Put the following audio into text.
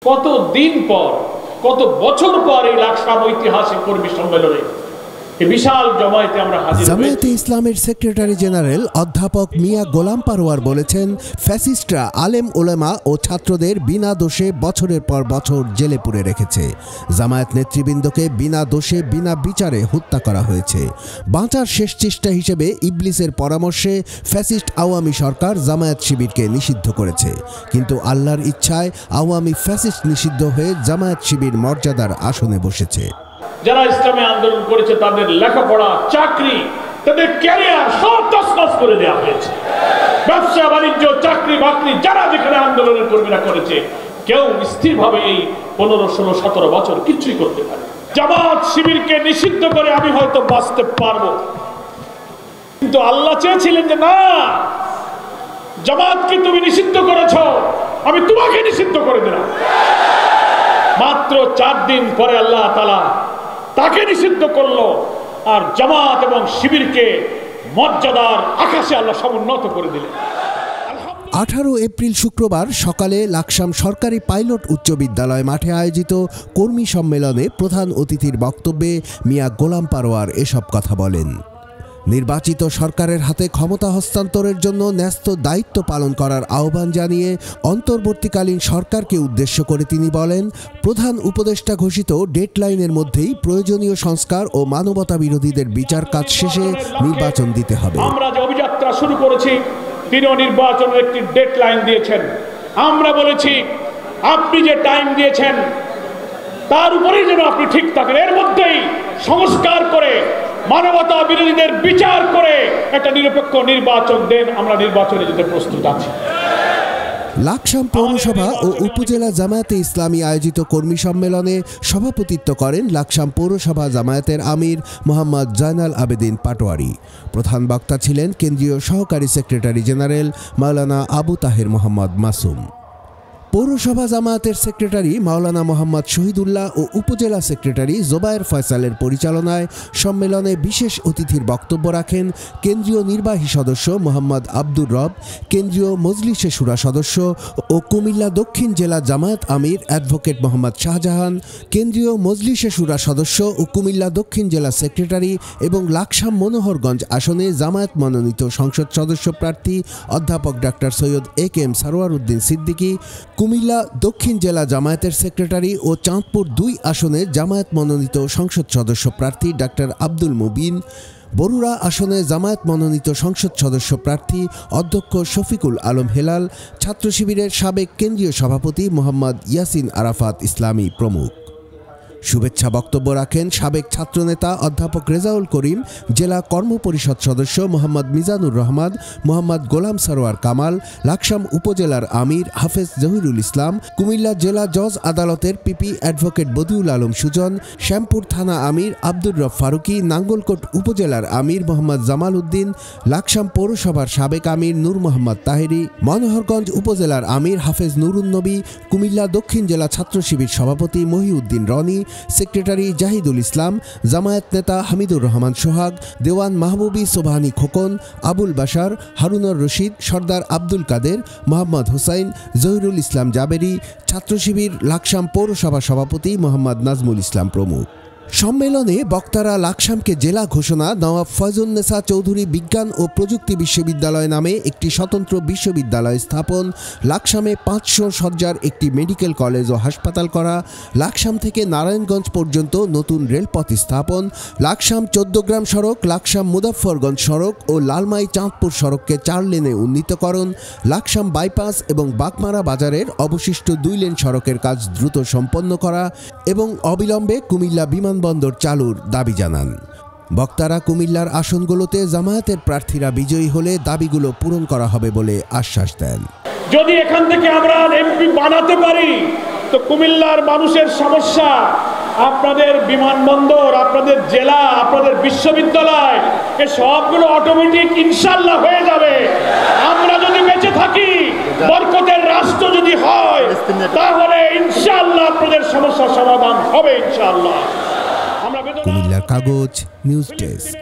কত দিন পর, কত বছর পর এই লাকসাম ঐতিহাসিক কর্মী সম্মেলনে বিশাল জমায়েতে আমরা হাজির হয়েছি। জামায়াতে ইসলামের সেক্রেটারি জেনারেল অধ্যাপক মিয়া গোলাম পারোয়ার বলেছেন, ফ্যাসিস্টরা আলেম ওলামা ও ছাত্রদের বিনা দোষে বছরের পর বছর জেলে পুরে রেখেছে। জামায়াত নেতৃবৃন্দকে বিনা দোষে বিনা বিচারে হত্যা করা হয়েছে। বাঁচার শেষ চেষ্টা হিসেবে ইবলিসের পরামর্শে ফ্যাসিস্ট আওয়ামী সরকার জামায়াত শিবিরকে নিষিদ্ধ করেছে, কিন্তু আল্লাহর ইচ্ছায় আওয়ামী ফ্যাসিস্ট নিষিদ্ধ হয়ে জামায়াত শিবির মর্যাদার আসনে বসেছে। যারা ইসলামী আন্দোলন করেছে তাদের লেখাপড়া, চাকরি, তাদের ক্যারিয়ার সব তছনছ করে দেওয়া হয়েছে। ব্যবসা বাণিজ্য, চাকরি বাকরি যারা যেখানে আন্দোলনের কর্মীরা করেছে, কেউ স্থিরভাবে এই 15, 16, 17 বছর কিছুই করতে পারে। জামাত শিবিরকে নিষিদ্ধ করে আমি হয়তো বাঁচতে পারবো, কিন্তু আল্লাহ চেয়েছিলেন যে না, জামাতকে তুমি নিষিদ্ধ করেছো, আমি তোমাকে নিষিদ্ধ করে দিলাম। মাত্র 4 দিন পরে আল্লাহ তাআলা তাকে নিষিদ্ধ করলো, আর জামাত এবং শিবিরকে মর্যাদার আকাশে আল্লাহ সমুন্নত করে দিলেন। 18 এপ্রিল শুক্রবার সকালে লাকসাম সরকারি পাইলট উচ্চ বিদ্যালয় মাঠে আয়োজিত কর্মী সম্মেলনে প্রধান অতিথির বক্তব্যে মিয়া গোলাম পারোয়ার এসব কথা বলেন। নির্বাচিত সরকারের হাতে ক্ষমতা হস্তান্তরের জন্য ন্যস্ত দায়িত্ব পালন করার আহ্বান জানিয়ে অন্তর্বর্তীকালীন সরকারকে উদ্দেশ্য করে তিনি বলেন, প্রধান উপদেষ্টা ঘোষিত ডেডলাইনের মধ্যেই প্রয়োজনীয় সংস্কার ও মানবতা বিরোধীদের বিচার কাজ শেষে নির্বাচন দিতে হবে। আমরা যে অভিযাত্রা শুরু করেছি, তিনিও নির্বাচনের একটি ডেডলাইন দিয়েছেন। আমরা বলেছি আপনি যে টাইম দিয়েছেন তার উপরেই যেন আপনি ঠিক থাকেন, এর মধ্যেই সংস্কার করে মানবতা বিরোধীদের বিচার করে একটা নিরপেক্ষ নির্বাচন দেন। আমরা নির্বাচনে যেতে প্রস্তুত আছি। লাকসাম পৌরসভা ও উপজেলা জামায়াতে ইসলামী আয়োজিত কর্মী সম্মেলনে সভাপতিত্ব করেন লাকসাম পৌরসভা জামায়াতের আমির মোহাম্মদ জয়নাল আবেদিন পাটোয়ারি। প্রধান বক্তা ছিলেন কেন্দ্রীয় সহকারী সেক্রেটারি জেনারেল মাওলানা আবু তাহের মোহাম্মদ মাসুম। পৌরসভা জামায়াতের সেক্রেটারি মাওলানা মোহাম্মদ শহীদুল্লাহ ও উপজেলা সেক্রেটারি জোবায়ের ফয়সালের পরিচালনায় সম্মেলনে বিশেষ অতিথির বক্তব্য রাখেন কেন্দ্রীয় নির্বাহী সদস্য মোহাম্মদ আব্দুর রব, কেন্দ্রীয় মজলিসে শুরা সদস্য ও কুমিল্লা দক্ষিণ জেলা জামায়াত আমির অ্যাডভোকেট মোহাম্মদ শাহজাহান, কেন্দ্রীয় মজলিসে শুরা সদস্য ও কুমিল্লা দক্ষিণ জেলা সেক্রেটারি এবং লাকসাম মনোহরগঞ্জ আসনে জামায়াত মনোনীত সংসদ সদস্য প্রার্থী অধ্যাপক ডাক্তার সৈয়দ এ.কে.এম. সারোয়ার উদ্দিন সিদ্দিকী, কুমিল্লা দক্ষিণ জেলা জামায়াতের সেক্রেটারি ও চাঁদপুর 2 আসনে জামায়াত মনোনীত সংসদ সদস্য প্রার্থী ডাক্তার আব্দুল মুবিন, বরুড়া আসনে জামায়াত মনোনীত সংসদ সদস্য প্রার্থী অধ্যক্ষ শফিকুল আলম হেলাল, ছাত্র শিবিরের সাবেক কেন্দ্রীয় সভাপতি মোহাম্মদ ইয়াসিন আরাফাত ইসলামী প্রমুখ। শুভেচ্ছা বক্তব্য রাখেন সাবেক ছাত্রনেতা অধ্যাপক রেজাউল করিম, জেলা কর্মপরিষদ সদস্য মোহাম্মদ মিজানুর রহমান, মোহাম্মদ গোলাম সারোয়ার কামাল, লাকসাম উপজেলার আমির হাফেজ জহিরুল ইসলাম, কুমিল্লা জেলা জজ আদালতের পিপি অ্যাডভোকেট বদিউল আলম সুজন, শ্যামপুর থানা আমির আব্দুর রব ফারুকি, নাঙ্গলকোট উপজেলার আমির মোহাম্মদ জামাল উদ্দিন, লাকসাম পৌরসভার সাবেক আমির নূর মোহাম্মদ তাহেরি, মনোহরগঞ্জ উপজেলার আমির হাফেজ নুরুন নবী, কুমিল্লা দক্ষিণ জেলা ছাত্র শিবির সভাপতি মহিউদ্দিন রনি, সেক্রেটারি জাহিদুল ইসলাম, জামায়াত নেতা হামিদুর রহমান সোহাগ, দেওয়ান মাহবুবী সোবহানী খোকন, আবুল বাশার, হারুনর রশিদ, সর্দার আব্দুল কাদের, মোহাম্মদ হোসাইন, জহিরুল ইসলাম জাবেরি, ছাত্র শিবির লাকসাম পৌরসভা সভাপতি মোহাম্মদ নাজমুল ইসলাম প্রমুখ। সম্মেলনে বক্তারা লাকসামকে জেলা ঘোষণা, নওয়াব ফয়জুন্নেসা চৌধুরী বিজ্ঞান ও প্রযুক্তি বিশ্ববিদ্যালয় নামে একটি স্বতন্ত্র বিশ্ববিদ্যালয় স্থাপন, লাকসামে 500 শয্যার একটি মেডিকেল কলেজ ও হাসপাতাল করা, লাকসাম থেকে নারায়ণগঞ্জ পর্যন্ত নতুন রেলপথ স্থাপন, লাকসাম 14 গ্রাম সড়ক, লাকসাম মুজাফফরগঞ্জ সড়ক ও লালমাই চাঁদপুর সড়ককে 4 লেনে উন্নীতকরণ, লাকসাম বাইপাস এবং বাগমারা বাজারের অবশিষ্ট 2 লেন সড়কের কাজ দ্রুত সম্পন্ন করা এবং অবিলম্বে কুমিল্লা বিমানবন্দর চালুর দাবি জানান। বক্তারা কুমিল্লার আসনগুলোতে জামায়াতের প্রার্থীরা বিজয়ী হলে দাবিগুলো পূরণ করা হবে বলে আশ্বাস দেন। যদি এখান থেকে আমরা এমপি বানাতে পারি তো কুমিল্লার মানুষের সমস্যা, আপনাদের বিমানবন্দর, আপনাদের জেলা, আপনাদের বিশ্ববিদ্যালয়, এই সবগুলো অটোমেটিক ইনশাআল্লাহ হয়ে যাবে। আমরা যদি বেঁচে থাকি, বরকতের রাষ্ট্র যদি হয়, তাহলে ইনশাআল্লাহ আপনাদের সমস্যার সমাধান হবে ইনশাআল্লাহ। কুমিল্লার কাগজ নিউজ ডেস্ক।